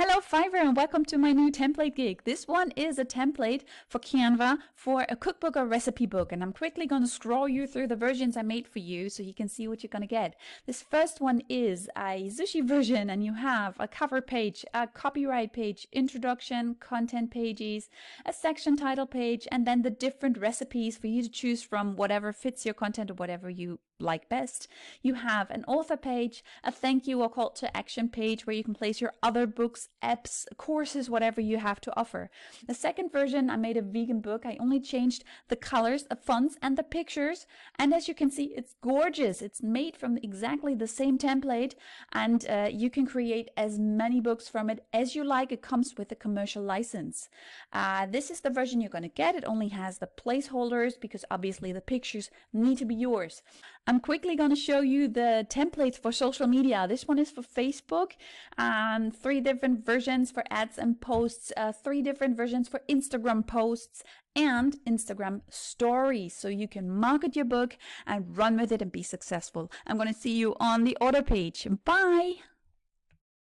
Hello Fiverr and welcome to my new template gig. This one is a template for Canva for a cookbook or recipe book, and I'm quickly going to scroll you through the versions I made for you so you can see what you're going to get. This first one is a sushi version, and you have a cover page, a copyright page, introduction, content pages, a section title page, and then the different recipes for you to choose from, whatever fits your content or whatever you like best. You have an author page, a thank you or call to action page where you can place your other books, apps, courses, whatever you have to offer. The second version, I made a vegan book. I only changed the colors, the fonts, and the pictures, and as you can see, it's gorgeous. It's made from exactly the same template, and you can create as many books from it as you like. It comes with a commercial license. This is the version you're going to get. It only has the placeholders because obviously the pictures need to be yours. I'm quickly going to show you the templates for social media. This one is for Facebook, 3 different versions for ads and posts, 3 different versions for Instagram posts and Instagram stories, so you can market your book and run with it and be successful. I'm going to see you on the order page. Bye!